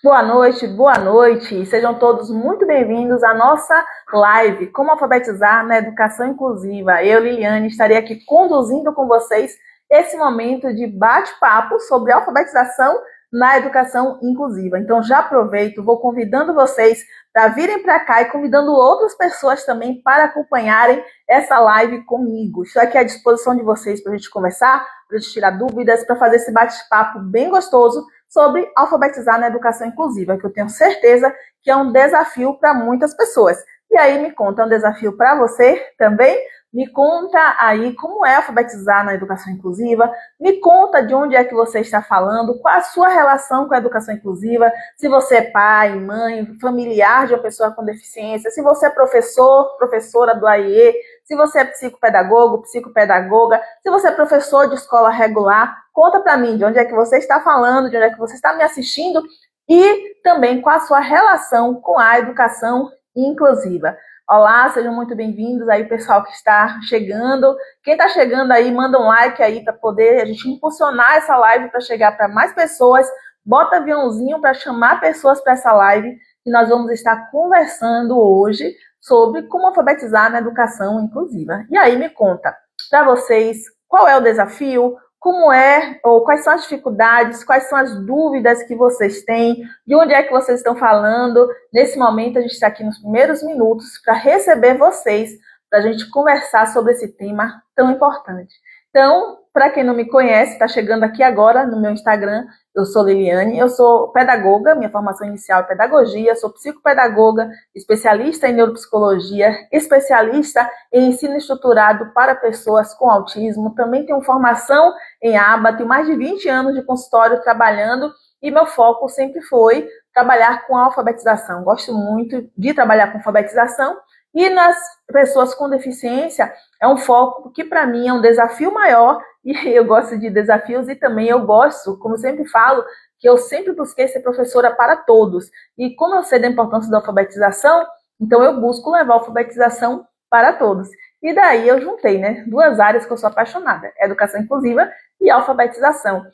Boa noite. Sejam todos muito bem-vindos à nossa live Como Alfabetizar na Educação Inclusiva. Eu, Liliane, estarei aqui conduzindo com vocês esse momento de bate-papo sobre alfabetização na educação inclusiva. Então, já aproveito, vou convidando vocês para virem para cá e convidando outras pessoas também para acompanharem essa live comigo. Estou aqui à disposição de vocês para a gente conversar, para a gente tirar dúvidas, para fazer esse bate-papo bem gostoso sobre alfabetizar na educação inclusiva, que eu tenho certeza que é um desafio para muitas pessoas. E aí, me conta, é um desafio para você também? Me conta aí como é alfabetizar na educação inclusiva, me conta de onde é que você está falando, qual a sua relação com a educação inclusiva, se você é pai, mãe, familiar de uma pessoa com deficiência, se você é professor, professora do AIE, se você é psicopedagogo, psicopedagoga, se você é professor de escola regular, conta para mim de onde é que você está falando, de onde é que você está me assistindo e também qual a sua relação com a educação inclusiva. Olá, sejam muito bem-vindos aí, pessoal que está chegando. Quem está chegando aí, manda um like aí para poder a gente impulsionar essa live para chegar para mais pessoas. Bota aviãozinho para chamar pessoas para essa live que nós vamos estar conversando hoje sobre como alfabetizar na educação inclusiva. E aí me conta para vocês qual é o desafio, como é, ou quais são as dificuldades, quais são as dúvidas que vocês têm, de onde é que vocês estão falando. Nesse momento, a gente está aqui nos primeiros minutos para receber vocês, para a gente conversar sobre esse tema tão importante. Então, para quem não me conhece, está chegando aqui agora no meu Instagram, eu sou Liliane, eu sou pedagoga, minha formação inicial é pedagogia, sou psicopedagoga, especialista em neuropsicologia, especialista em ensino estruturado para pessoas com autismo, também tenho formação em ABA, tenho mais de 20 anos de consultório trabalhando e meu foco sempre foi trabalhar com alfabetização. Gosto muito de trabalhar com alfabetização e nas pessoas com deficiência é um foco que para mim é um desafio maior e eu gosto de desafios e também eu gosto, como sempre falo, que eu sempre busquei ser professora para todos. E como eu sei da importância da alfabetização, então eu busco levar a alfabetização para todos. E daí eu juntei, né, duas áreas que eu sou apaixonada, educação inclusiva e alfabetização.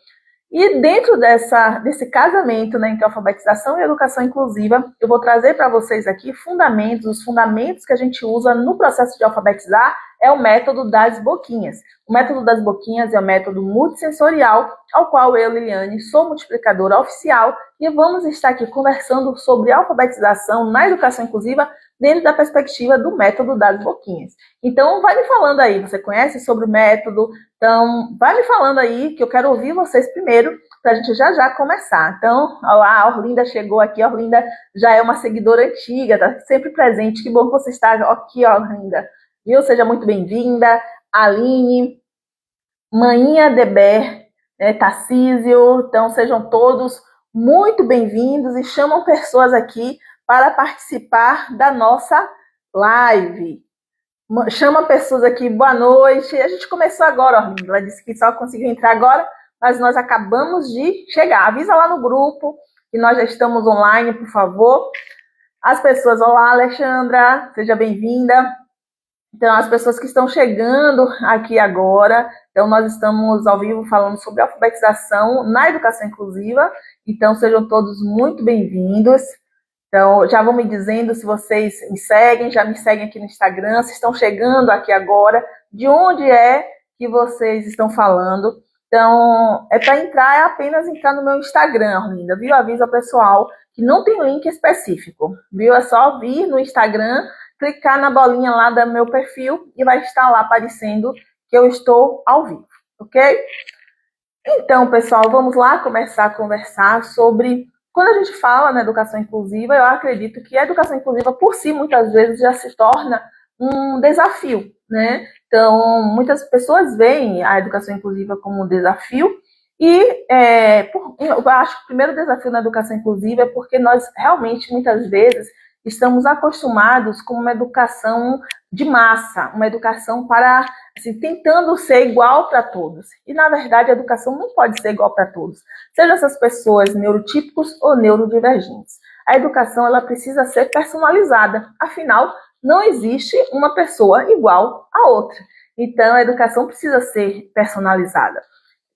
E dentro desse casamento, né, entre alfabetização e educação inclusiva, eu vou trazer para vocês aqui os fundamentos que a gente usa no processo de alfabetizar é o método das boquinhas. O método das boquinhas é o método multissensorial, ao qual eu, Liliane, sou multiplicadora oficial e vamos estar aqui conversando sobre alfabetização na educação inclusiva dentro da perspectiva do método das boquinhas. Então, vai me falando aí, você conhece sobre o método? Então, vai me falando aí, que eu quero ouvir vocês primeiro, para a gente já começar. Então, olá, a Orlinda chegou aqui, a Orlinda já é uma seguidora antiga, tá sempre presente, que bom que você está aqui, Orlinda. Viu? Seja muito bem-vinda. Aline, Maninha Deber, Tarcísio, então sejam todos muito bem-vindos e chamam pessoas aqui para participar da nossa live. Chama pessoas aqui, boa noite. A gente começou agora, Orlinda. Ela disse que só conseguiu entrar agora, mas nós acabamos de chegar. Avisa lá no grupo que nós já estamos online, por favor. As pessoas, olá, Alexandra, seja bem-vinda. Então, as pessoas que estão chegando aqui agora, então nós estamos ao vivo falando sobre alfabetização na educação inclusiva. Então, sejam todos muito bem-vindos. Então, já vão me dizendo se vocês me seguem, já me seguem aqui no Instagram, se estão chegando aqui agora, de onde é que vocês estão falando. Então, para entrar, é apenas entrar no meu Instagram, Arlinda, viu? Avisa ao pessoal que não tem link específico, viu? É só vir no Instagram, clicar na bolinha lá do meu perfil e vai estar lá aparecendo que eu estou ao vivo, ok? Então, pessoal, vamos lá começar a conversar sobre... Quando a gente fala na educação inclusiva, eu acredito que a educação inclusiva, por si, muitas vezes já se torna um desafio, né? Então, muitas pessoas veem a educação inclusiva como um desafio e eu acho que o primeiro desafio na educação inclusiva é porque nós realmente, muitas vezes, estamos acostumados com uma educação de massa, uma educação para, assim, tentando ser igual para todos. E, na verdade, a educação não pode ser igual para todos. Sejam essas pessoas neurotípicos ou neurodivergentes. A educação, ela precisa ser personalizada. Afinal, não existe uma pessoa igual a outra. Então, a educação precisa ser personalizada.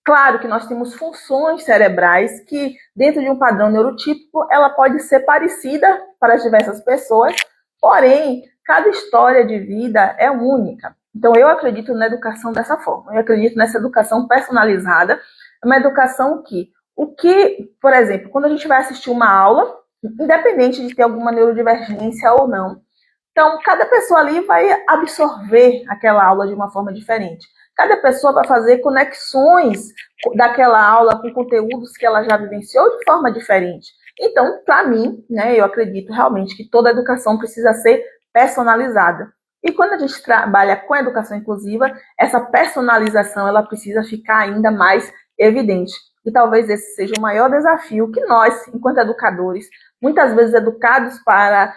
Claro que nós temos funções cerebrais que, dentro de um padrão neurotípico, ela pode ser parecida para as diversas pessoas, porém, cada história de vida é única. Então, eu acredito na educação dessa forma. Eu acredito nessa educação personalizada, uma educação por exemplo, quando a gente vai assistir uma aula, independente de ter alguma neurodivergência ou não, então, cada pessoa ali vai absorver aquela aula de uma forma diferente. Cada pessoa vai fazer conexões daquela aula com conteúdos que ela já vivenciou de forma diferente. Então, para mim, né, eu acredito realmente que toda educação precisa ser personalizada. E quando a gente trabalha com a educação inclusiva, essa personalização ela precisa ficar ainda mais evidente. E talvez esse seja o maior desafio que nós, enquanto educadores, muitas vezes educados para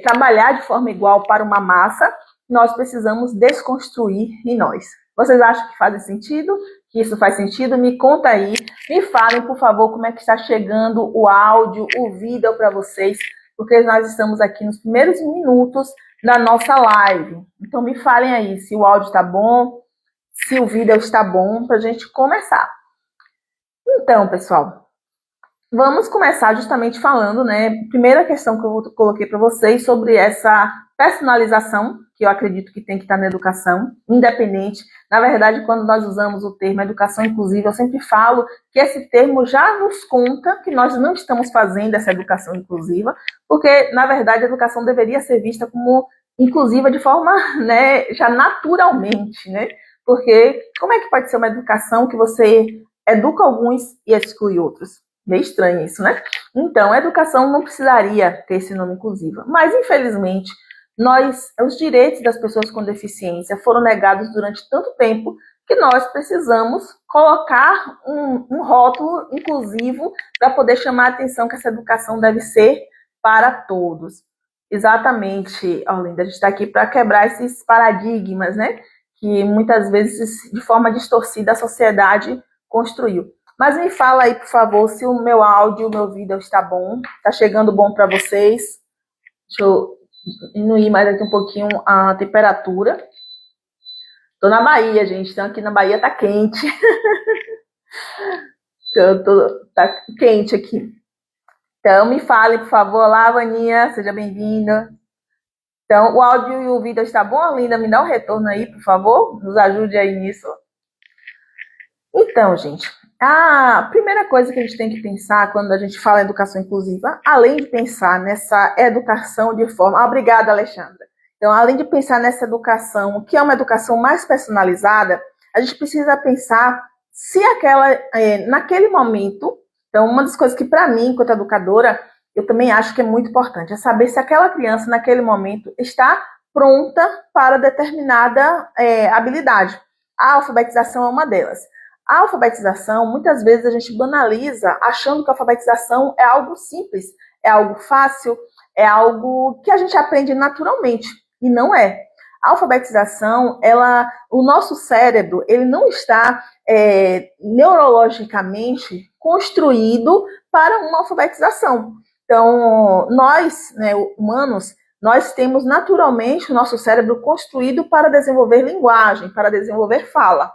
trabalhar de forma igual para uma massa, nós precisamos desconstruir em nós. Vocês acham que faz sentido? Que isso faz sentido? Me conta aí, me falem, por favor, como é que está chegando o áudio, o vídeo para vocês, porque nós estamos aqui nos primeiros minutos da nossa live. Então me falem aí se o áudio está bom, se o vídeo está bom, para a gente começar. Então, pessoal, vamos começar justamente falando, né? Primeira questão que eu coloquei para vocês sobre essa personalização, que eu acredito que tem que estar na educação, independente. Na verdade, quando nós usamos o termo educação inclusiva, eu sempre falo que esse termo já nos conta que nós não estamos fazendo essa educação inclusiva, porque, na verdade, a educação deveria ser vista como inclusiva de forma, né, já naturalmente, né? Porque como é que pode ser uma educação que você educa alguns e exclui outros? Meio estranho isso, né? Então, a educação não precisaria ter esse nome inclusiva. Mas, infelizmente, os direitos das pessoas com deficiência foram negados durante tanto tempo que nós precisamos colocar um rótulo inclusivo para poder chamar a atenção que essa educação deve ser para todos. Exatamente, Orlinda, a gente está aqui para quebrar esses paradigmas, né? Que muitas vezes, de forma distorcida, a sociedade construiu. Mas me fala aí, por favor, se o meu áudio, o meu vídeo está bom. Está chegando bom para vocês. Deixa eu diminuir mais aqui um pouquinho a temperatura. Estou na Bahia, gente. Então aqui na Bahia está quente. Tá quente aqui. Então me fale, por favor. Olá, Vaninha. Seja bem-vinda. Então, o áudio e o vídeo está bom, Linda? Me dá um retorno aí, por favor. Nos ajude aí nisso. Então, gente, a primeira coisa que a gente tem que pensar quando a gente fala em educação inclusiva, além de pensar nessa educação de forma... Obrigada, Alexandra. Então, além de pensar nessa educação, que é uma educação mais personalizada, a gente precisa pensar se naquele momento... Então, uma das coisas que, para mim, enquanto educadora, eu também acho que é muito importante, é saber se aquela criança, naquele momento, está pronta para determinada habilidade. A alfabetização é uma delas. A alfabetização, muitas vezes a gente banaliza achando que a alfabetização é algo simples, é algo fácil, é algo que a gente aprende naturalmente, e não é. A alfabetização, o nosso cérebro, ele não está neurologicamente construído para uma alfabetização. Então, nós, né, humanos, nós temos naturalmente o nosso cérebro construído para desenvolver linguagem, para desenvolver fala.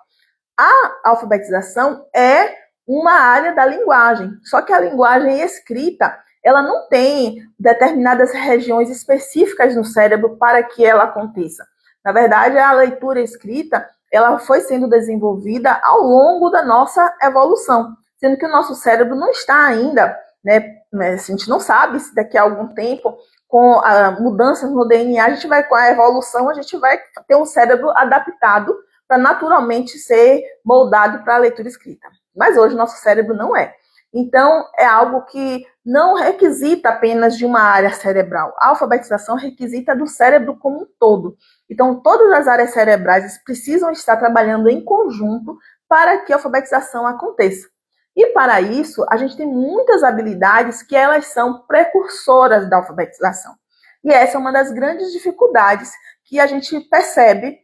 A alfabetização é uma área da linguagem, só que a linguagem escrita, ela não tem determinadas regiões específicas no cérebro para que ela aconteça. Na verdade, a leitura escrita, ela foi sendo desenvolvida ao longo da nossa evolução, sendo que o nosso cérebro não está ainda, né, a gente não sabe se daqui a algum tempo, com mudanças no DNA, com a evolução, a gente vai ter um cérebro adaptado para naturalmente ser moldado para a leitura escrita. Mas hoje nosso cérebro não é. Então, é algo que não requisita apenas de uma área cerebral. A alfabetização requisita do cérebro como um todo. Então, todas as áreas cerebrais precisam estar trabalhando em conjunto para que a alfabetização aconteça. E para isso, a gente tem muitas habilidades que elas são precursoras da alfabetização. E essa é uma das grandes dificuldades que a gente percebe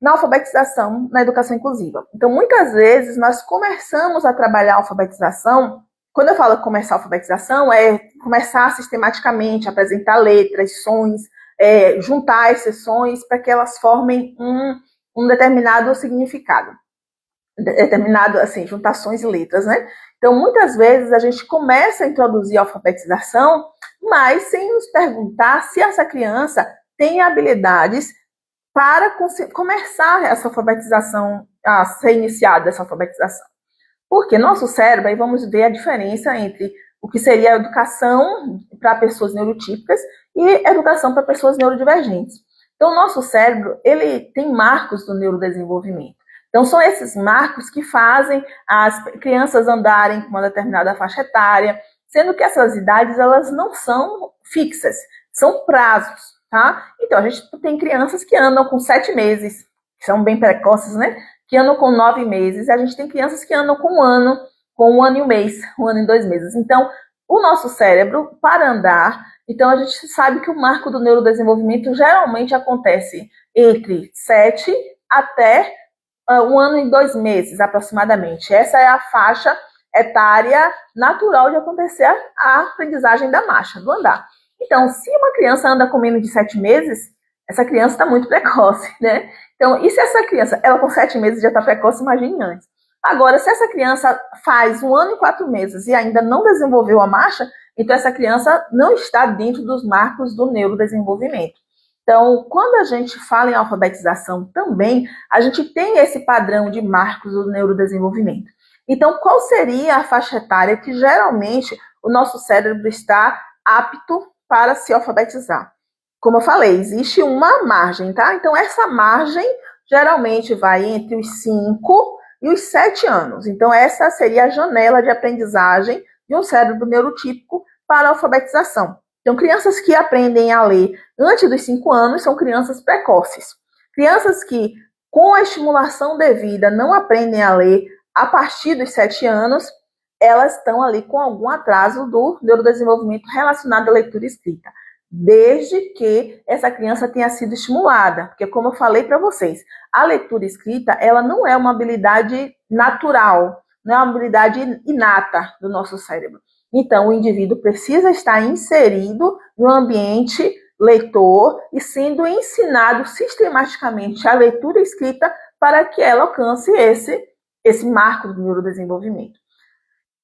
na alfabetização, na educação inclusiva. Então, muitas vezes, nós começamos a trabalhar a alfabetização, quando eu falo começar a alfabetização, é começar sistematicamente, apresentar letras, sons, juntar as sessões para que elas formem um determinado significado. determinado, assim, juntações e letras, né? Então, muitas vezes a gente começa a introduzir a alfabetização, mas sem nos perguntar se essa criança tem habilidades para começar essa alfabetização, a ser iniciada essa alfabetização. Porque nosso cérebro, aí vamos ver a diferença entre o que seria a educação para pessoas neurotípicas e educação para pessoas neurodivergentes. Então, o nosso cérebro, ele tem marcos do neurodesenvolvimento. Então, são esses marcos que fazem as crianças andarem com uma determinada faixa etária, sendo que essas idades, elas não são fixas, são prazos, tá? Então, a gente tem crianças que andam com 7 meses, que são bem precoces, né? Que andam com 9 meses, e a gente tem crianças que andam com 1 ano, com 1 ano e 1 mês, 1 ano e 2 meses. Então, o nosso cérebro, para andar, então a gente sabe que o marco do neurodesenvolvimento geralmente acontece entre 7 até 1 ano e 2 meses, aproximadamente. Essa é a faixa etária natural de acontecer a aprendizagem da marcha, do andar. Então, se uma criança anda com menos de 7 meses, essa criança está muito precoce, né? Então, e se essa criança, ela com 7 meses já está precoce, imagine antes. Agora, se essa criança faz 1 ano e 4 meses e ainda não desenvolveu a marcha, então essa criança não está dentro dos marcos do neurodesenvolvimento. Então, quando a gente fala em alfabetização também, a gente tem esse padrão de marcos do neurodesenvolvimento. Então, qual seria a faixa etária que geralmente o nosso cérebro está apto para se alfabetizar? Como eu falei, existe uma margem, tá? Então, essa margem geralmente vai entre os 5 e os 7 anos. Então, essa seria a janela de aprendizagem de um cérebro neurotípico para a alfabetização. Então, crianças que aprendem a ler antes dos 5 anos são crianças precoces. Crianças que, com a estimulação devida, não aprendem a ler a partir dos 7 anos, elas estão ali com algum atraso do neurodesenvolvimento relacionado à leitura e escrita, desde que essa criança tenha sido estimulada. Porque, como eu falei para vocês, a leitura e escrita, ela não é uma habilidade natural, não é uma habilidade inata do nosso cérebro. Então, o indivíduo precisa estar inserido no ambiente leitor e sendo ensinado sistematicamente a leitura e escrita para que ela alcance esse marco do neurodesenvolvimento.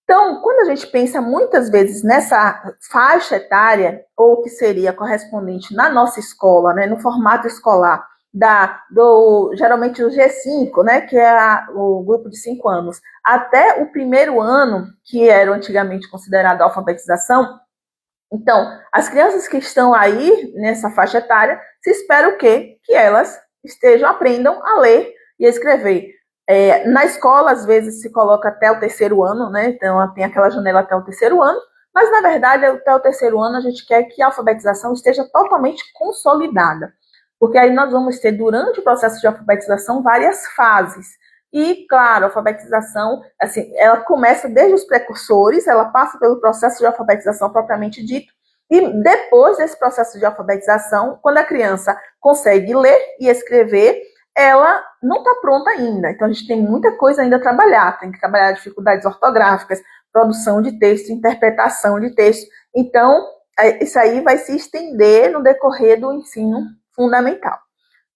Então, quando a gente pensa muitas vezes nessa faixa etária, ou que seria correspondente na nossa escola, né, no formato escolar, geralmente o G5, né, que é o grupo de 5 anos, até o primeiro ano, que era antigamente considerado alfabetização. Então, as crianças que estão aí nessa faixa etária, se espera o quê? Que elas aprendam a ler e a escrever. Na escola, às vezes, se coloca até o 3º ano, né? Então, tem aquela janela até o 3º ano, mas, na verdade, até o 3º ano, a gente quer que a alfabetização esteja totalmente consolidada. Porque aí nós vamos ter, durante o processo de alfabetização, várias fases. E, claro, a alfabetização, assim, ela começa desde os precursores, ela passa pelo processo de alfabetização propriamente dito, e depois desse processo de alfabetização, quando a criança consegue ler e escrever, ela não está pronta ainda. Então, a gente tem muita coisa ainda a trabalhar. Tem que trabalhar dificuldades ortográficas, produção de texto, interpretação de texto. Então, isso aí vai se estender no decorrer do ensino fundamental.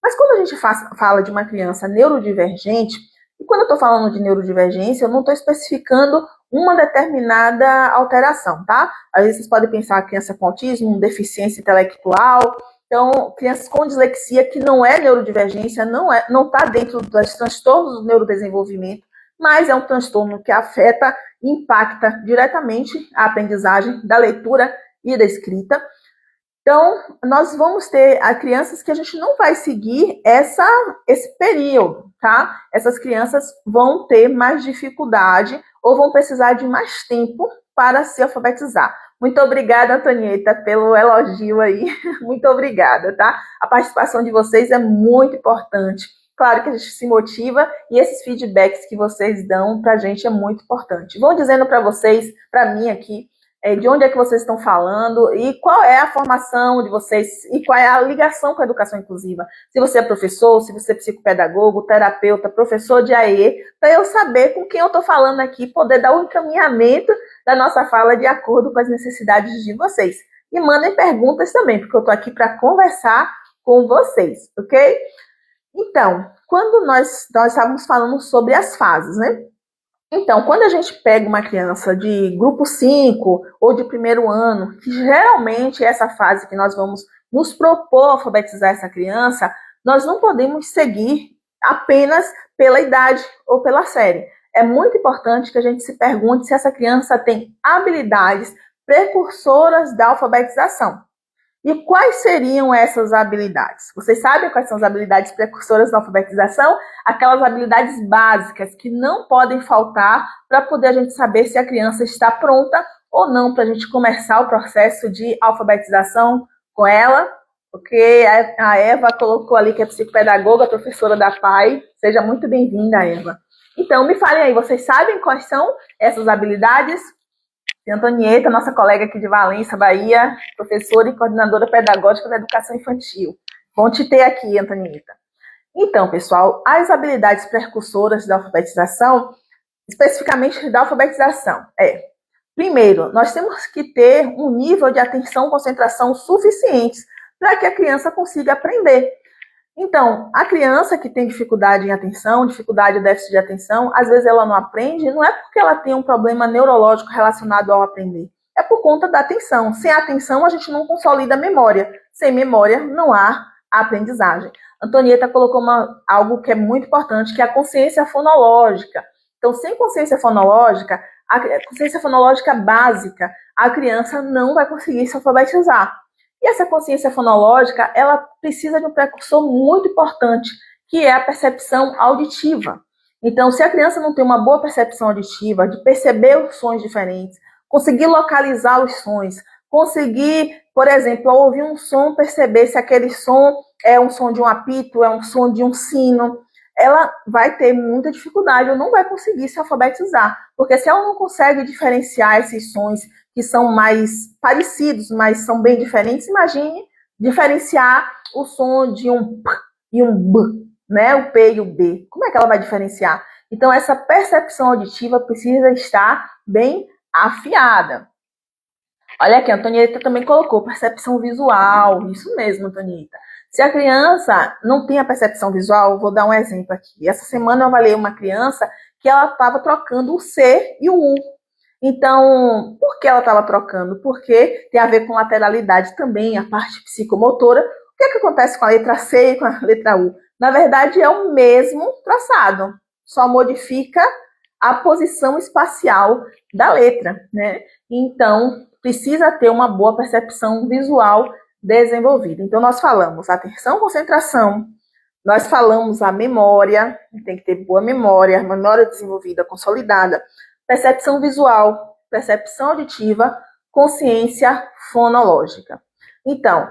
Mas quando a gente fala de uma criança neurodivergente, e quando eu estou falando de neurodivergência, eu não estou especificando uma determinada alteração, tá? Às vezes vocês podem pensar a criança com autismo, deficiência intelectual. Então, crianças com dislexia, que não é neurodivergência, não está dentro dos transtornos do neurodesenvolvimento, mas é um transtorno que afeta e impacta diretamente a aprendizagem da leitura e da escrita. Então, nós vamos ter crianças que a gente não vai seguir esse período, tá? Essas crianças vão ter mais dificuldade ou vão precisar de mais tempo para se alfabetizar. Muito obrigada, Antonieta, pelo elogio aí. Muito obrigada, tá? A participação de vocês é muito importante. Claro que a gente se motiva e esses feedbacks que vocês dão pra gente é muito importante. Vou dizendo para vocês, para mim aqui, de onde é que vocês estão falando e qual é a formação de vocês e qual é a ligação com a educação inclusiva. Se você é professor, se você é psicopedagogo, terapeuta, professor de AE, para eu saber com quem eu estou falando aqui, poder dar um encaminhamento da nossa fala de acordo com as necessidades de vocês. E mandem perguntas também, porque eu estou aqui para conversar com vocês, ok? Então, quando nós estávamos falando sobre as fases, né? Então, quando a gente pega uma criança de grupo 5 ou de primeiro ano, que geralmente é essa fase que nós vamos nos propor alfabetizar essa criança, nós não podemos seguir apenas pela idade ou pela série. É muito importante que a gente se pergunte se essa criança tem habilidades precursoras da alfabetização. E quais seriam essas habilidades? Vocês sabem quais são as habilidades precursoras da alfabetização? Aquelas habilidades básicas que não podem faltar para poder a gente saber se a criança está pronta ou não para a gente começar o processo de alfabetização com ela. Porque a Eva colocou ali que é psicopedagoga, professora da PAI. Seja muito bem-vinda, Eva. Então, me falem aí, vocês sabem quais são essas habilidades? E Antonieta, nossa colega aqui de Valença, Bahia, professora e coordenadora pedagógica da educação infantil. Bom te ter aqui, Antonieta. Então, pessoal, as habilidades precursoras da alfabetização, especificamente da alfabetização, primeiro, nós temos que ter um nível de atenção e concentração suficientes para que a criança consiga aprender. Então, a criança que tem dificuldade em atenção, dificuldade de déficit de atenção, às vezes ela não aprende, não é porque ela tem um problema neurológico relacionado ao aprender, é por conta da atenção. Sem atenção, a gente não consolida a memória. Sem memória, não há aprendizagem. Antonieta colocou algo que é muito importante, que é a consciência fonológica. Então, sem consciência fonológica, a consciência fonológica básica, a criança não vai conseguir se alfabetizar. E essa consciência fonológica, ela precisa de um precursor muito importante, que é a percepção auditiva. Então, se a criança não tem uma boa percepção auditiva, de perceber os sons diferentes, conseguir localizar os sons, conseguir, por exemplo, ao ouvir um som, perceber se aquele som é um som de um apito, é um som de um sino, ela vai ter muita dificuldade, ou não vai conseguir se alfabetizar, porque se ela não consegue diferenciar esses sons que são mais parecidos, mas são bem diferentes, imagine diferenciar o som de um P e um B, né? O P e o B. Como é que ela vai diferenciar? Então, essa percepção auditiva precisa estar bem afiada. Olha aqui, a Antonieta também colocou percepção visual. Isso mesmo, Antonieta. Se a criança não tem a percepção visual, vou dar um exemplo aqui. Essa semana eu avaliei uma criança que ela estava trocando o C e o U. Então, por que ela estava trocando? Porque tem a ver com lateralidade também, a parte psicomotora. O que acontece com a letra C e com a letra U? Na verdade, é o mesmo traçado, só modifica a posição espacial da letra, né? Então, precisa ter uma boa percepção visual desenvolvida. Então, nós falamos atenção, concentração, nós falamos a memória, tem que ter boa memória desenvolvida, consolidada, percepção visual, percepção auditiva, consciência fonológica. Então,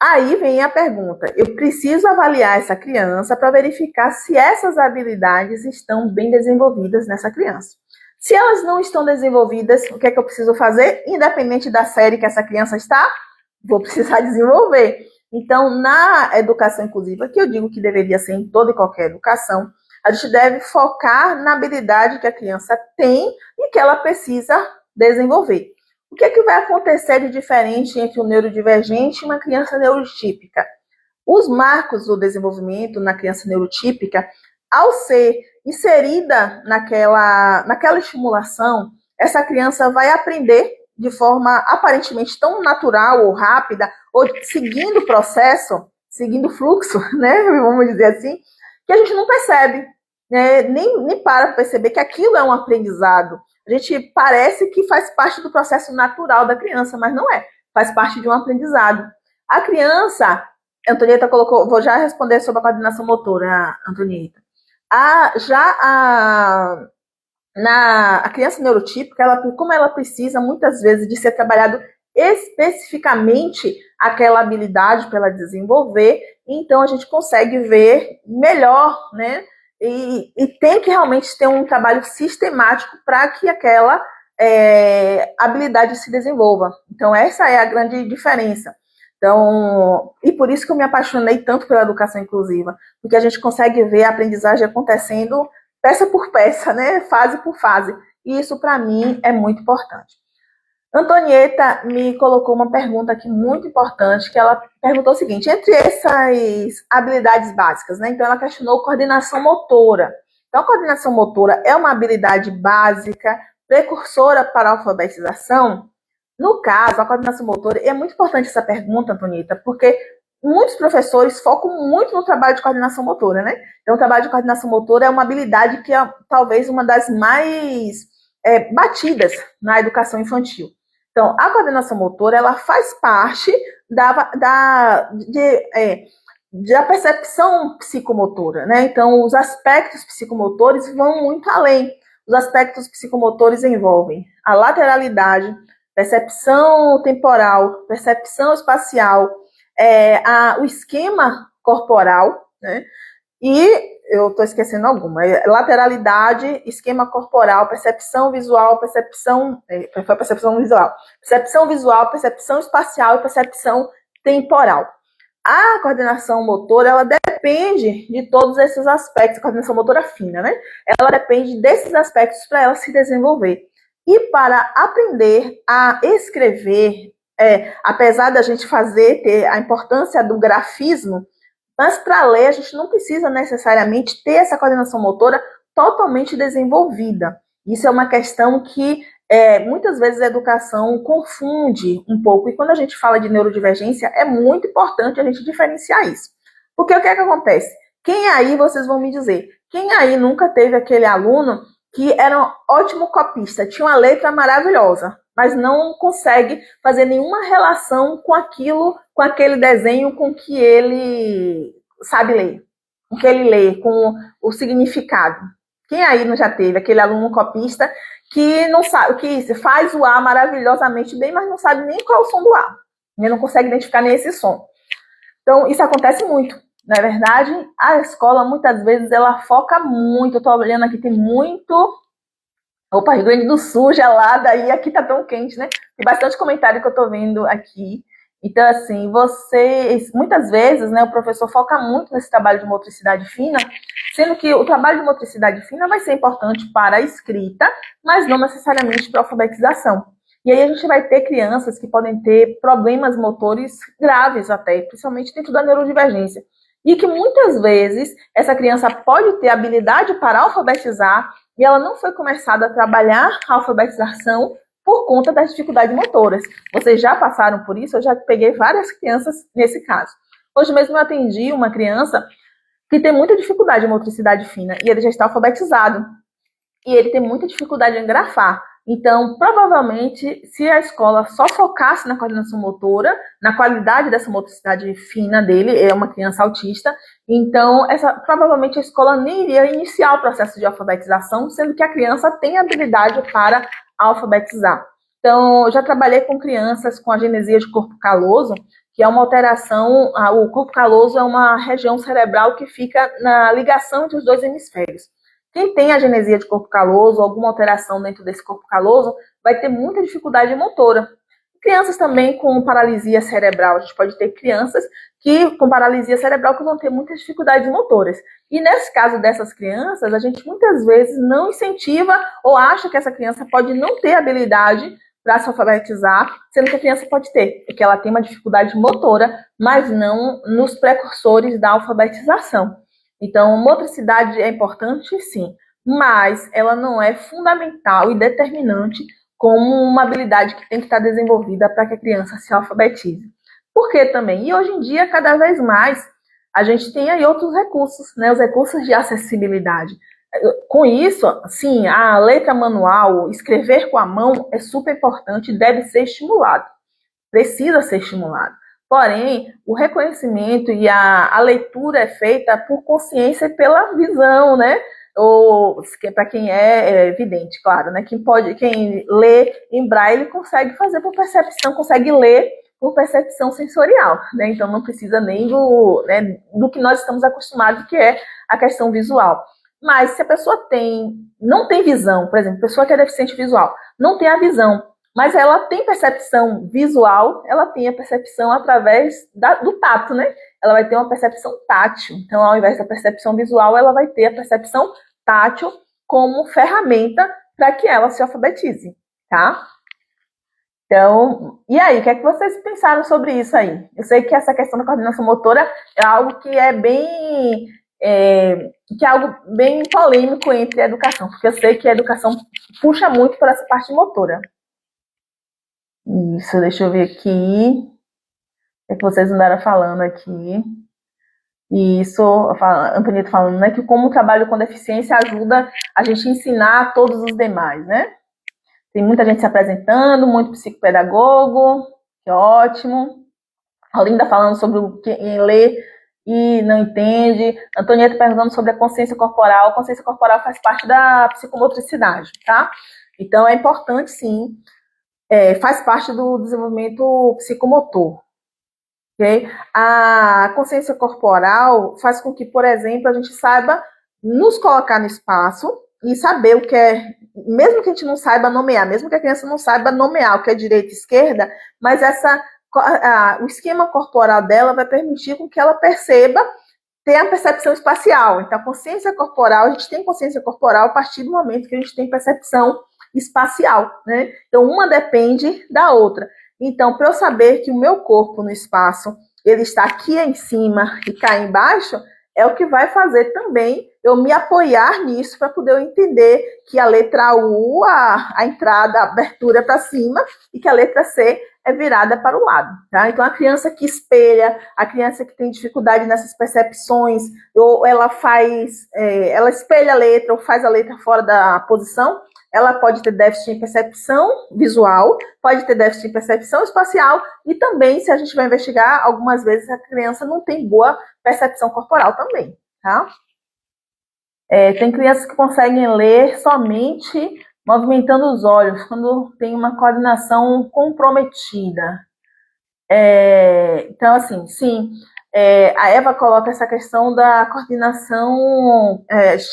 aí vem a pergunta, eu preciso avaliar essa criança para verificar se essas habilidades estão bem desenvolvidas nessa criança. Se elas não estão desenvolvidas, o que é que eu preciso fazer? Independente da série que essa criança está, vou precisar desenvolver. Então, na educação inclusiva, que eu digo que deveria ser em toda e qualquer educação, a gente deve focar na habilidade que a criança tem e que ela precisa desenvolver. O que é que vai acontecer de diferente entre um neurodivergente e uma criança neurotípica? Os marcos do desenvolvimento na criança neurotípica, ao ser inserida naquela estimulação, essa criança vai aprender de forma aparentemente tão natural ou rápida, ou seguindo o processo, seguindo o fluxo, né? Vamos dizer assim, que a gente não percebe, né? Nem para perceber que aquilo é um aprendizado. A gente parece que faz parte do processo natural da criança, mas não é. Faz parte de um aprendizado. A criança, a Antonieta colocou, vou já responder sobre a coordenação motora, Antonieta. A criança neurotípica, como ela precisa muitas vezes de ser trabalhado especificamente aquela habilidade para ela desenvolver, então a gente consegue ver melhor, né? E tem que realmente ter um trabalho sistemático para que aquela habilidade se desenvolva. Então, essa é a grande diferença. Então, e por isso que eu me apaixonei tanto pela educação inclusiva, porque a gente consegue ver a aprendizagem acontecendo peça por peça, né? Fase por fase. E isso, para mim, é muito importante. Antonieta me colocou uma pergunta aqui muito importante, que ela perguntou o seguinte: entre essas habilidades básicas, né? Então ela questionou coordenação motora. Então a coordenação motora é uma habilidade básica, precursora para a alfabetização? No caso, a coordenação motora, é muito importante essa pergunta, Antonieta, porque muitos professores focam muito no trabalho de coordenação motora, né? Então o trabalho de coordenação motora é uma habilidade que é talvez uma das mais batidas na educação infantil. Então, a coordenação motora, ela faz parte da percepção psicomotora, né? Então, os aspectos psicomotores vão muito além. Os aspectos psicomotores envolvem a lateralidade, percepção temporal, percepção espacial, o esquema corporal, né? E eu estou esquecendo alguma. Lateralidade, esquema corporal, percepção visual, percepção visual, percepção espacial e percepção temporal. A coordenação motora, ela depende de todos esses aspectos, a coordenação motora fina, né? Ela depende desses aspectos para ela se desenvolver. E para aprender a escrever, apesar da gente ter a importância do grafismo, mas para ler, a gente não precisa necessariamente ter essa coordenação motora totalmente desenvolvida. Isso é uma questão que muitas vezes a educação confunde um pouco. E quando a gente fala de neurodivergência, é muito importante a gente diferenciar isso. Porque o que é que acontece? Quem aí, vocês vão me dizer, quem aí nunca teve aquele aluno que era um ótimo copista, tinha uma letra maravilhosa, mas não consegue fazer nenhuma relação com aquilo, com aquele desenho com que ele sabe ler, com que ele lê, com o significado. Quem aí não já teve aquele aluno copista que não sabe, que faz o A maravilhosamente bem, mas não sabe nem qual é o som do A. Ele não consegue identificar nem esse som. Então, isso acontece muito. Na verdade, a escola, muitas vezes, ela foca muito. Eu tô olhando aqui, tem muito... Opa, Rio Grande do Sul, gelada, e aqui tá tão quente, né? Tem bastante comentário que eu tô vendo aqui. Então, assim, muitas vezes, né, o professor foca muito nesse trabalho de motricidade fina, sendo que o trabalho de motricidade fina vai ser importante para a escrita, mas não necessariamente para a alfabetização. E aí a gente vai ter crianças que podem ter problemas motores graves até, principalmente dentro da neurodivergência. E que muitas vezes essa criança pode ter habilidade para alfabetizar e ela não foi começada a trabalhar a alfabetização por conta das dificuldades motoras. Vocês já passaram por isso? Eu já peguei várias crianças nesse caso. Hoje mesmo eu atendi uma criança que tem muita dificuldade em motricidade fina e ele já está alfabetizado. E ele tem muita dificuldade em grafar. Então, provavelmente, se a escola só focasse na coordenação motora, na qualidade dessa motricidade fina dele, é uma criança autista, então, provavelmente a escola nem iria iniciar o processo de alfabetização, sendo que a criança tem habilidade para alfabetizar. Então, eu já trabalhei com crianças com agenesia de corpo caloso, que é uma alteração, o corpo caloso é uma região cerebral que fica na ligação entre os dois hemisférios. Quem tem agenesia de corpo caloso, alguma alteração dentro desse corpo caloso, vai ter muita dificuldade motora. Crianças também com paralisia cerebral. A gente pode ter crianças com paralisia cerebral que vão ter muitas dificuldades motoras. E nesse caso dessas crianças, a gente muitas vezes não incentiva ou acha que essa criança pode não ter habilidade para se alfabetizar, sendo que a criança pode ter, porque ela tem uma dificuldade motora, mas não nos precursores da alfabetização. Então, motricidade é importante, sim, mas ela não é fundamental e determinante como uma habilidade que tem que estar desenvolvida para que a criança se alfabetize. Por que também? E hoje em dia, cada vez mais, a gente tem aí outros recursos, né? Os recursos de acessibilidade. Com isso, sim, a letra manual, escrever com a mão é super importante e deve ser estimulado. Precisa ser estimulado. Porém, o reconhecimento e a leitura é feita por consciência e pela visão, né? Ou para quem é vidente, claro, né? Quem lê em braille consegue fazer por percepção, consegue ler por percepção sensorial, né? Então não precisa nem do que nós estamos acostumados, que é a questão visual. Mas se a pessoa não tem visão, por exemplo, a pessoa que é deficiente visual, não tem a visão, mas ela tem percepção visual, ela tem a percepção através do tato, né? Ela vai ter uma percepção tátil. Então, ao invés da percepção visual, ela vai ter a percepção tátil como ferramenta para que ela se alfabetize, tá? Então, e aí, o que é que vocês pensaram sobre isso aí? Eu sei que essa questão da coordenação motora é algo que é bem, que é algo bem polêmico entre a educação, porque eu sei que a educação puxa muito para essa parte motora. Isso, deixa eu ver aqui. O que é que vocês andaram falando aqui? Isso, Antonieta falando, né, que como o trabalho com deficiência ajuda a gente a ensinar a todos os demais, né? Tem muita gente se apresentando, muito psicopedagogo, que ótimo. A Linda falando sobre o que lê e não entende. Antonieta perguntando sobre a consciência corporal. A consciência corporal faz parte da psicomotricidade, tá? Então é importante, sim, faz parte do desenvolvimento psicomotor. Okay? A consciência corporal faz com que, por exemplo, a gente saiba nos colocar no espaço e saber o que é, mesmo que a gente não saiba nomear, mesmo que a criança não saiba nomear o que é direita e esquerda, mas o esquema corporal dela vai permitir com que ela perceba ter a percepção espacial. Então, a consciência corporal, a gente tem consciência corporal a partir do momento que a gente tem percepção espacial, né? Então, uma depende da outra. Então, para eu saber que o meu corpo no espaço, ele está aqui em cima e cá embaixo, é o que vai fazer também eu me apoiar nisso para poder eu entender que a letra U, a entrada, a abertura é para cima e que a letra C é virada para o lado, tá? Então, a criança que espelha, a criança que tem dificuldade nessas percepções, ou ela ela espelha a letra ou faz a letra fora da posição, ela pode ter déficit em percepção visual, pode ter déficit em percepção espacial e também, se a gente vai investigar, algumas vezes a criança não tem boa percepção corporal também, tá? Tem crianças que conseguem ler somente movimentando os olhos, quando tem uma coordenação comprometida. Então, assim, sim, a Eva coloca essa questão da coordenação,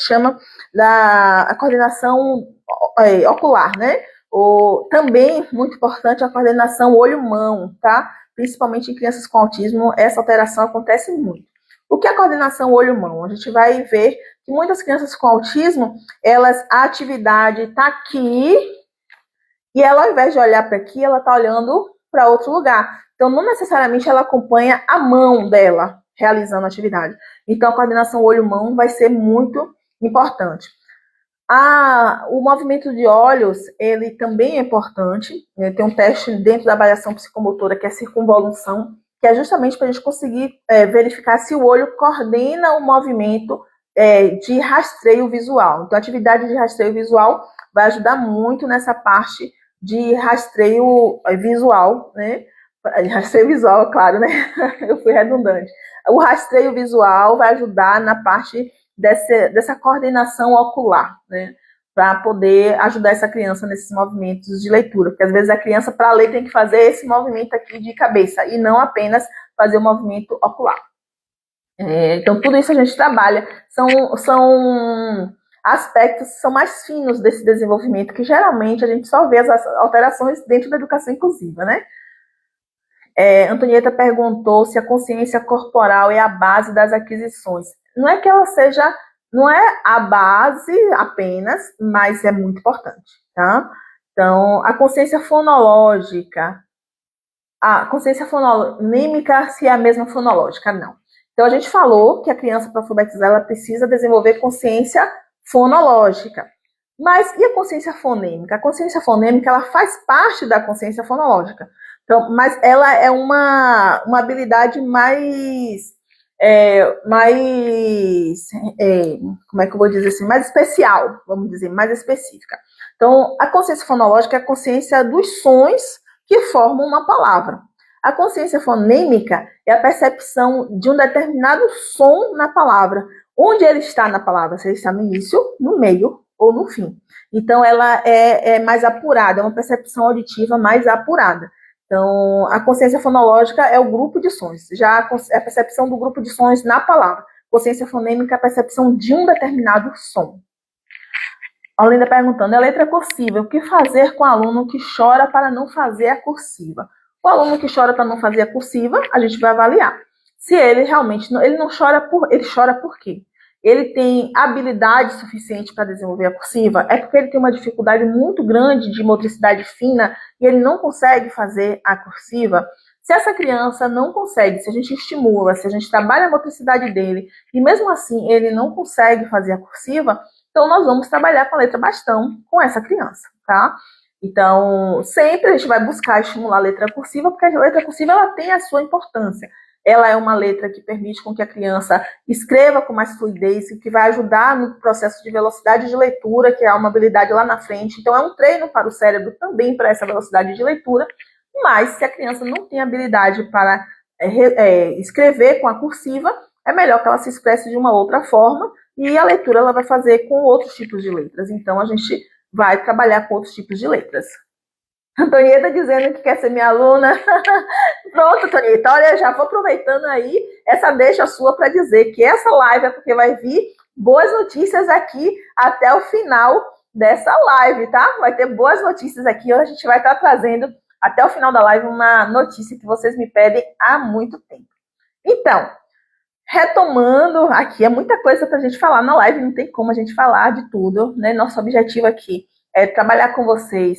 chama a coordenação ocular, né? Também, muito importante, a coordenação olho-mão, tá? Principalmente em crianças com autismo, essa alteração acontece muito. O que é a coordenação olho-mão? A gente vai ver que muitas crianças com autismo, a atividade está aqui, e ela, ao invés de olhar para aqui, ela está olhando para outro lugar. Então, não necessariamente ela acompanha a mão dela realizando a atividade. Então, a coordenação olho-mão vai ser muito importante. O movimento de olhos, ele também é importante. Tem um teste dentro da avaliação psicomotora, que é a circunvolução, que é justamente para a gente conseguir verificar se o olho coordena o movimento de rastreio visual. Então, a atividade de rastreio visual vai ajudar muito nessa parte de rastreio visual, né? Rastreio visual, claro, né? Eu fui redundante. O rastreio visual vai ajudar na parte dessa coordenação ocular, né? Para poder ajudar essa criança nesses movimentos de leitura. Porque às vezes a criança, para ler, tem que fazer esse movimento aqui de cabeça e não apenas fazer o movimento ocular. Então, tudo isso a gente trabalha. São aspectos que são mais finos desse desenvolvimento, que geralmente a gente só vê as alterações dentro da educação inclusiva, né? Antonieta perguntou se a consciência corporal é a base das aquisições. Não é que ela seja, não é a base apenas, mas é muito importante, tá? Então, a consciência fonológica, fonêmica, se é a mesma fonológica, não. Então, a gente falou que a criança, para alfabetizar, ela precisa desenvolver consciência fonológica. Mas e a consciência fonêmica? A consciência fonêmica, ela faz parte da consciência fonológica. Então, mas ela é uma habilidade como é que eu vou dizer assim, mais especial, vamos dizer, mais específica. Então, a consciência fonológica é a consciência dos sons que formam uma palavra. A consciência fonêmica é a percepção de um determinado som na palavra. Onde ele está na palavra? Se ele está no início, no meio ou no fim. Então, ela é mais apurada, é uma percepção auditiva mais apurada. Então, a consciência fonológica é o grupo de sons, já é a percepção do grupo de sons na palavra. Consciência fonêmica é a percepção de um determinado som. A Linda perguntando, a letra cursiva, o que fazer com o aluno que chora para não fazer a cursiva? O aluno que chora para não fazer a cursiva, a gente vai avaliar. Se ele realmente, ele não chora ele chora por quê? ele tem habilidade suficiente para desenvolver a cursiva? É porque ele tem uma dificuldade muito grande de motricidade fina e ele não consegue fazer a cursiva? Se essa criança não consegue, se a gente estimula, se a gente trabalha a motricidade dele e mesmo assim ele não consegue fazer a cursiva, então nós vamos trabalhar com a letra bastão com essa criança, tá? Então, sempre a gente vai buscar estimular a letra cursiva, porque a letra cursiva ela tem a sua importância. Ela é uma letra que permite com que a criança escreva com mais fluidez, que vai ajudar no processo de velocidade de leitura, que é uma habilidade lá na frente. Então, é um treino para o cérebro também para essa velocidade de leitura. Mas, se a criança não tem habilidade para escrever com a cursiva, é melhor que ela se expresse de uma outra forma e a leitura ela vai fazer com outros tipos de letras. Então, a gente vai trabalhar com outros tipos de letras. Antonieta dizendo que quer ser minha aluna. Pronto, Antonieta, olha, já vou aproveitando aí essa deixa sua para dizer que essa live é porque vai vir boas notícias aqui até o final dessa live, tá? Vai ter boas notícias aqui, hoje a gente vai estar trazendo até o final da live uma notícia que vocês me pedem há muito tempo. Então, retomando aqui, é muita coisa para a gente falar na live, não tem como a gente falar de tudo, né? Nosso objetivo aqui é trabalhar com vocês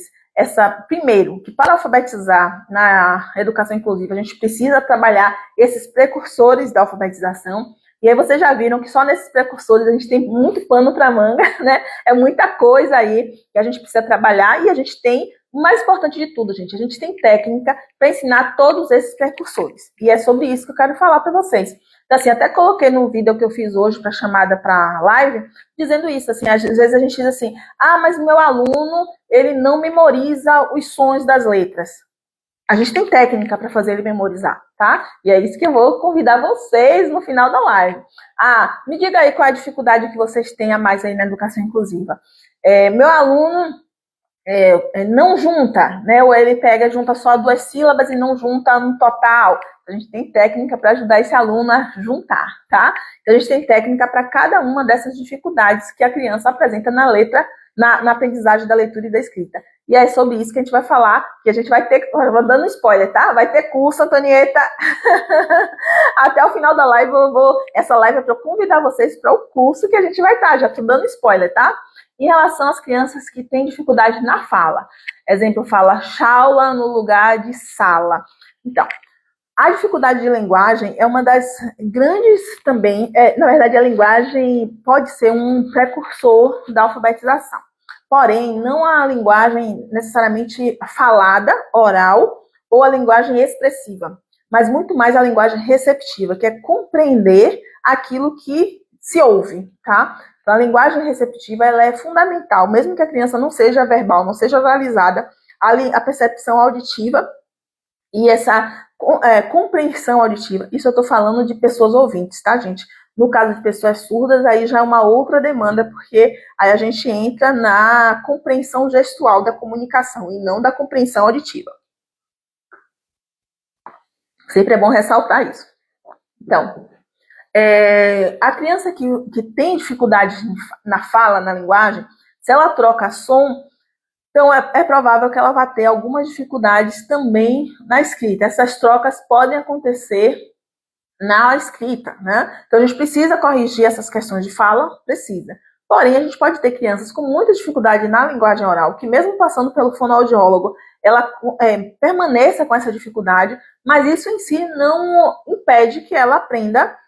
primeiro, que para alfabetizar na educação inclusiva, a gente precisa trabalhar esses precursores da alfabetização. E aí vocês já viram que só nesses precursores a gente tem muito pano para manga, né? É muita coisa aí que a gente precisa trabalhar e a gente tem, o mais importante de tudo, gente, a gente tem técnica para ensinar todos esses precursores. E é sobre isso que eu quero falar para vocês. Então, assim, até coloquei no vídeo que eu fiz hoje para chamada para live, dizendo isso, assim, às vezes a gente diz assim, mas o meu aluno, ele não memoriza os sons das letras. A gente tem técnica para fazer ele memorizar, tá? E é isso que eu vou convidar vocês no final da live. Me diga aí qual é a dificuldade que vocês têm a mais aí na educação inclusiva. Meu aluno não junta, né? Ou ele junta só 2 sílabas e não junta no total. A gente tem técnica para ajudar esse aluno a juntar, tá? Então, a gente tem técnica para cada uma dessas dificuldades que a criança apresenta na letra, na aprendizagem da leitura e da escrita. E é sobre isso que a gente vai falar, que a gente vai ter, vou dando spoiler, tá? Vai ter curso, Antonieta. Até o final da live, essa live é para eu convidar vocês para o curso que a gente vai estar, já tô dando spoiler, tá? Em relação às crianças que têm dificuldade na fala. Exemplo, fala chaula no lugar de sala. Então, a dificuldade de linguagem é uma das grandes também, na verdade a linguagem pode ser um precursor da alfabetização. Porém, não a linguagem necessariamente falada, oral, ou a linguagem expressiva, mas muito mais a linguagem receptiva, que é compreender aquilo que se ouve, tá? Então, a linguagem receptiva ela é fundamental, mesmo que a criança não seja verbal, não seja oralizada, a percepção auditiva e essa compreensão auditiva, isso eu estou falando de pessoas ouvintes, tá, gente? No caso de pessoas surdas, aí já é uma outra demanda, porque aí a gente entra na compreensão gestual da comunicação e não da compreensão auditiva. Sempre é bom ressaltar isso. Então, a criança que tem dificuldade na fala, na linguagem, se ela troca som, então é provável que ela vá ter algumas dificuldades também na escrita. Essas trocas podem acontecer na escrita, né? Então a gente precisa corrigir essas questões de fala, precisa. Porém, a gente pode ter crianças com muita dificuldade na linguagem oral, que mesmo passando pelo fonoaudiólogo, ela permaneça com essa dificuldade, mas isso em si não impede que ela aprenda,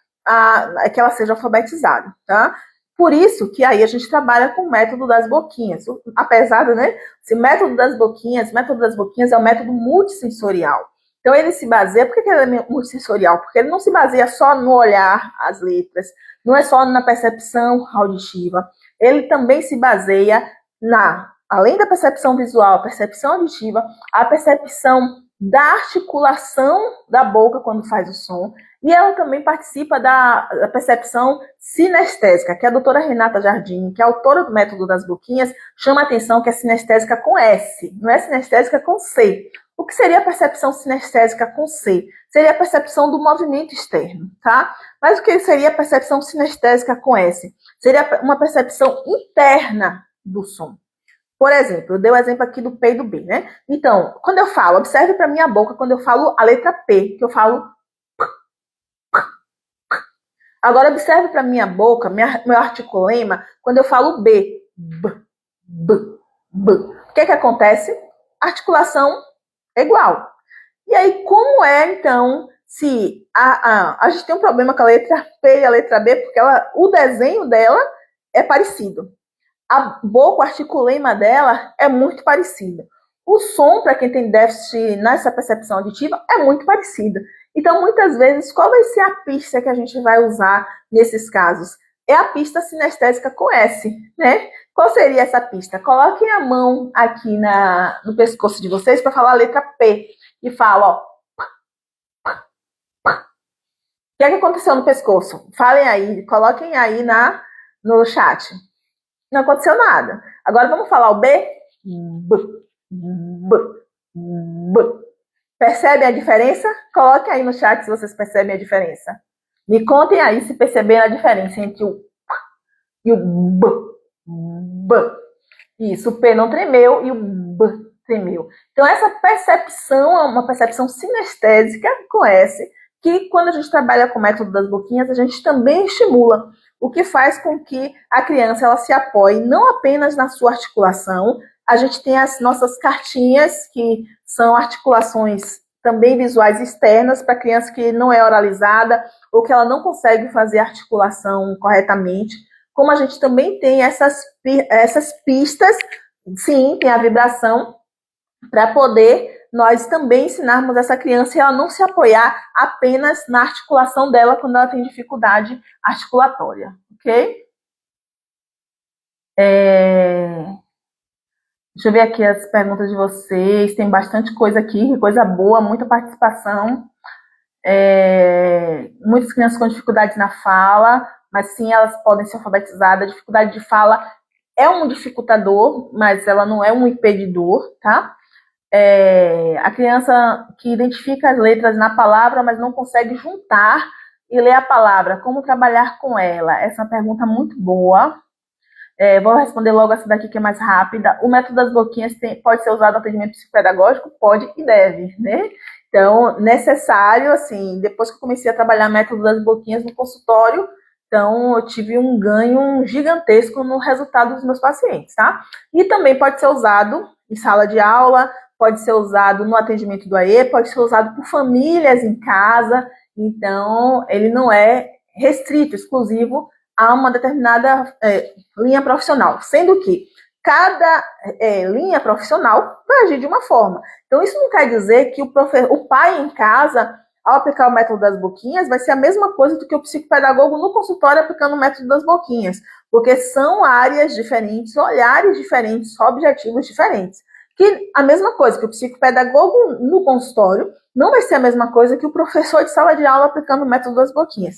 que ela seja alfabetizada, tá? Por isso que aí a gente trabalha com o método das boquinhas. Apesar do, né? Esse método das boquinhas é um método multissensorial. Então, ele se baseia... Por que ele é multissensorial? Porque ele não se baseia só no olhar as letras, não é só na percepção auditiva. Ele também se baseia além da percepção visual, percepção auditiva, a percepção da articulação da boca quando faz o som, e ela também participa da percepção sinestésica, que a doutora Renata Jardim, que é autora do método das boquinhas, chama a atenção que é sinestésica com S, não é sinestésica com C. O que seria a percepção sinestésica com C? Seria a percepção do movimento externo, tá? Mas o que seria a percepção sinestésica com S? Seria uma percepção interna do som. Por exemplo, eu dei o exemplo aqui do P e do B, né? Então, quando eu falo, observe para minha boca quando eu falo a letra P, que eu falo... Agora observe para minha boca, meu articulema, quando eu falo B. B. O que acontece? A articulação é igual. E aí, como é, então, se a gente tem um problema com a letra P e a letra B, porque o desenho dela é parecido. A boca, o articulema dela é muito parecido. O som, para quem tem déficit nessa percepção auditiva, é muito parecido. Então, muitas vezes, qual vai ser a pista que a gente vai usar nesses casos? É a pista sinestésica com S, né? Qual seria essa pista? Coloquem a mão aqui no pescoço de vocês para falar a letra P. E fala, ó. O que aconteceu no pescoço? Falem aí, coloquem aí no chat. Não aconteceu nada. Agora vamos falar o B? B. Percebem a diferença? Coloquem aí no chat se vocês percebem a diferença. Me contem aí se perceberam a diferença entre o P e o B. Isso, o P não tremeu e o B tremeu. Então, essa percepção é uma percepção sinestésica com S, que quando a gente trabalha com o método das boquinhas, a gente também estimula, o que faz com que a criança ela se apoie não apenas na sua articulação. A gente tem as nossas cartinhas, que são articulações também visuais externas para criança que não é oralizada ou que ela não consegue fazer articulação corretamente. Como a gente também tem essas pistas, sim, tem a vibração, para poder nós também ensinarmos essa criança e ela não se apoiar apenas na articulação dela quando ela tem dificuldade articulatória, ok? Deixa eu ver aqui as perguntas de vocês, tem bastante coisa aqui, coisa boa, muita participação. Muitas crianças com dificuldades na fala, mas sim, elas podem ser alfabetizadas. A dificuldade de fala é um dificultador, mas ela não é um impedidor, tá? A criança que identifica as letras na palavra, mas não consegue juntar e ler a palavra, como trabalhar com ela? Essa é uma pergunta muito boa. Vou responder logo essa daqui que é mais rápida. O método das boquinhas pode ser usado no atendimento psicopedagógico? Pode e deve, né? Então, necessário, assim, depois que eu comecei a trabalhar o método das boquinhas no consultório, então eu tive um ganho gigantesco no resultado dos meus pacientes, tá? E também pode ser usado em sala de aula, pode ser usado no atendimento do AE, pode ser usado por famílias em casa, então ele não é restrito, exclusivo a uma determinada linha profissional, sendo que cada linha profissional vai agir de uma forma. Então, isso não quer dizer que o pai em casa, ao aplicar o método das boquinhas, vai ser a mesma coisa do que o psicopedagogo no consultório aplicando o método das boquinhas, porque são áreas diferentes, olhares diferentes, objetivos diferentes. Que a mesma coisa que o psicopedagogo no consultório não vai ser a mesma coisa que o professor de sala de aula aplicando o método das boquinhas.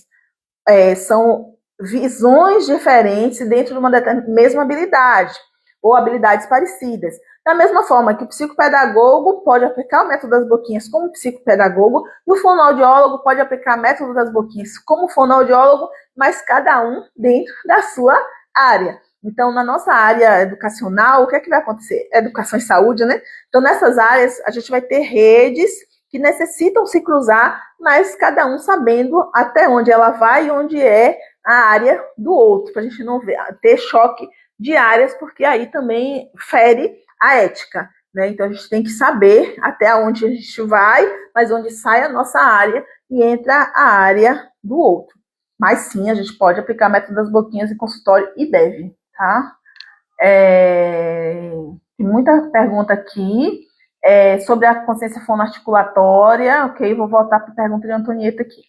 São visões diferentes dentro de uma mesma habilidade, ou habilidades parecidas. Da mesma forma que o psicopedagogo pode aplicar o método das boquinhas como psicopedagogo, e o fonoaudiólogo pode aplicar o método das boquinhas como fonoaudiólogo, mas cada um dentro da sua área. Então, na nossa área educacional, o que é que vai acontecer? Educação e saúde, né? Então, nessas áreas, a gente vai ter redes que necessitam se cruzar, mas cada um sabendo até onde ela vai e onde é a área do outro, para a gente não ter choque de áreas, porque aí também fere a ética, né? Então, a gente tem que saber até onde a gente vai, mas onde sai a nossa área e entra a área do outro. Mas sim, a gente pode aplicar o método das boquinhas em consultório e deve, tá? Tem muita pergunta aqui sobre a consciência fonoarticulatória, ok? Vou voltar para a pergunta de Antonieta aqui.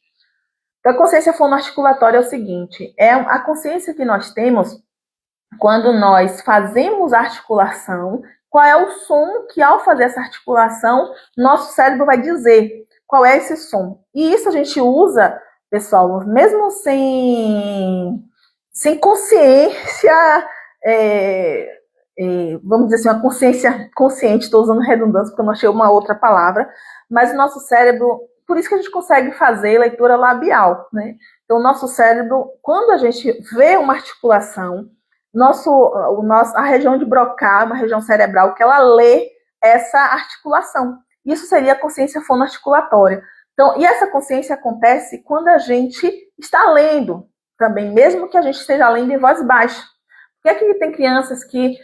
Então, a consciência fonoarticulatória é o seguinte, é a consciência que nós temos quando nós fazemos a articulação, qual é o som que, ao fazer essa articulação, nosso cérebro vai dizer qual é esse som. E isso a gente usa, pessoal, mesmo sem consciência, vamos dizer assim, uma consciência consciente, estou usando redundância porque eu não achei uma outra palavra, mas o nosso cérebro, por isso que a gente consegue fazer leitura labial, né? Então, o nosso cérebro, quando a gente vê uma articulação, a região de Broca, uma região cerebral, que ela lê essa articulação. Isso seria a consciência fonoarticulatória. Então, e essa consciência acontece quando a gente está lendo. também, mesmo que a gente esteja lendo em voz baixa. Porque aqui tem crianças que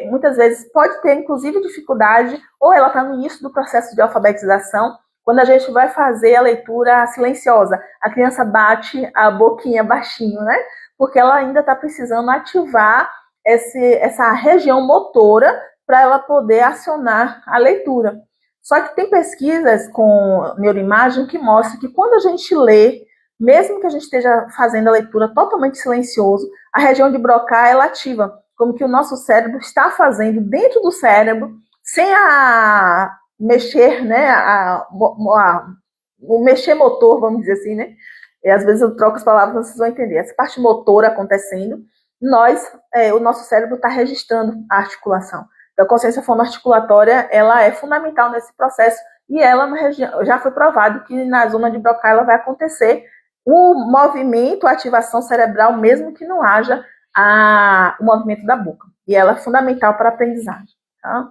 muitas vezes pode ter, inclusive, dificuldade, ou ela está no início do processo de alfabetização, quando a gente vai fazer a leitura silenciosa. A criança bate a boquinha baixinho, né? Porque ela ainda está precisando ativar essa região motora para ela poder acionar a leitura. Só que tem pesquisas com neuroimagem que mostram que quando a gente lê, mesmo que a gente esteja fazendo a leitura totalmente silencioso, a região de Broca ela ativa, como que o nosso cérebro está fazendo dentro do cérebro, sem mexer, né, o mexer motor, vamos dizer assim, né? E às vezes eu troco as palavras, vocês vão entender. Essa parte motora acontecendo, o nosso cérebro está registrando a articulação. Então, a consciência fonoarticulatória, ela é fundamental nesse processo, e ela já foi provado que na zona de Broca ela vai acontecer o movimento, a ativação cerebral, mesmo que não haja o movimento da boca. E ela é fundamental para a aprendizagem. Tá?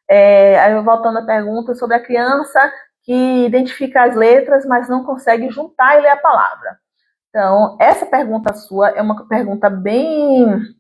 Aí, voltando à pergunta sobre a criança que identifica as letras, mas não consegue juntar e ler a palavra. Então, essa pergunta sua é uma pergunta bem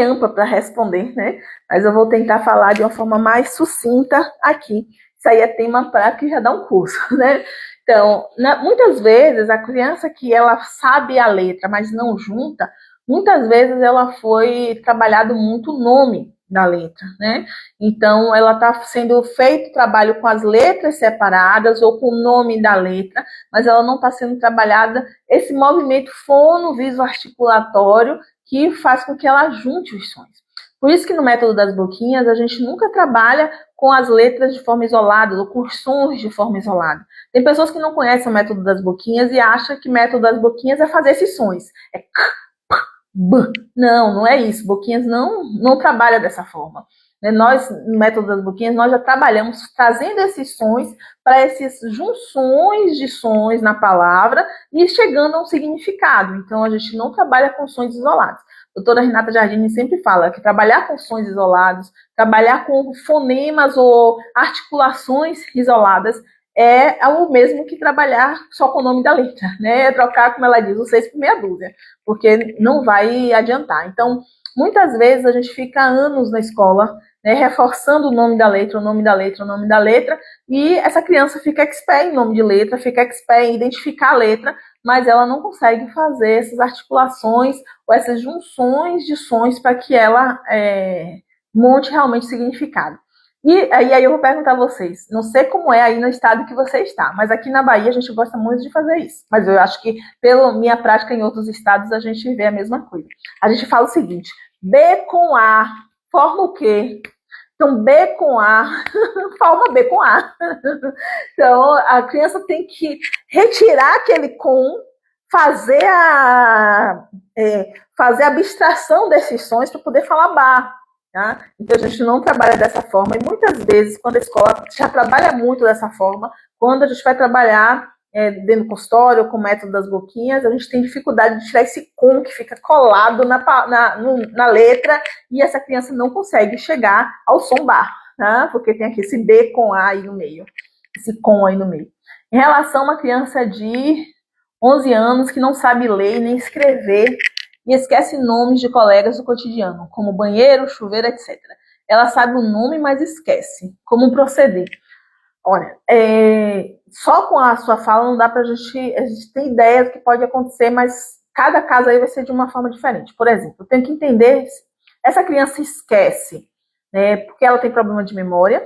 ampla para responder, né? Mas eu vou tentar falar de uma forma mais sucinta aqui. Isso aí é tema para que já dá um curso, né? Então, muitas vezes, a criança que ela sabe a letra, mas não junta, muitas vezes ela foi trabalhado muito o nome da letra, né? Então, ela está sendo feito trabalho com as letras separadas ou com o nome da letra, mas ela não está sendo trabalhada esse movimento fono-viso-articulatório que faz com que ela junte os sons. Por isso que no método das boquinhas, a gente nunca trabalha com as letras de forma isolada ou com os sons de forma isolada. Tem pessoas que não conhecem o método das boquinhas e acham que o método das boquinhas é fazer esses sons. É k, p, b. Não é isso. Boquinhas não trabalha dessa forma. Nós, no método das boquinhas, nós já trabalhamos trazendo esses sons para essas junções de sons na palavra e chegando a um significado. Então, a gente não trabalha com sons isolados. A doutora Renata Giardini sempre fala que trabalhar com sons isolados, trabalhar com fonemas ou articulações isoladas é o mesmo que trabalhar só com o nome da letra, né? É trocar, como ela diz, o 6 por meia dúzia, porque não vai adiantar. Então, muitas vezes a gente fica anos na escola, né, reforçando o nome da letra, o nome da letra, o nome da letra, e essa criança fica expert em nome de letra, fica expert em identificar a letra, mas ela não consegue fazer essas articulações ou essas junções de sons para que ela monte realmente significado. E aí eu vou perguntar a vocês, não sei como é aí no estado que você está, mas aqui na Bahia a gente gosta muito de fazer isso. Mas eu acho que, pela minha prática em outros estados, a gente vê a mesma coisa. A gente fala o seguinte, B com A, forma o quê? Então, B com A, forma B com A. Então, a criança tem que retirar aquele com, fazer a abstração desses sons para poder falar bar. Tá? Então, a gente não trabalha dessa forma. E muitas vezes, quando a escola já trabalha muito dessa forma, quando a gente vai trabalhar dentro do consultório, com o método das boquinhas, a gente tem dificuldade de tirar esse com que fica colado na letra e essa criança não consegue chegar ao som bar, tá? Porque tem aqui esse B com A aí no meio, esse com aí no meio. Em relação a uma criança de 11 anos que não sabe ler nem escrever e esquece nomes de colegas do cotidiano, como banheiro, chuveiro, etc. Ela sabe o nome, mas esquece. Como proceder? Olha, só com a sua fala não dá pra a gente ter ideia do que pode acontecer, mas cada caso aí vai ser de uma forma diferente. Por exemplo, eu tenho que entender se essa criança esquece, né, porque ela tem problema de memória.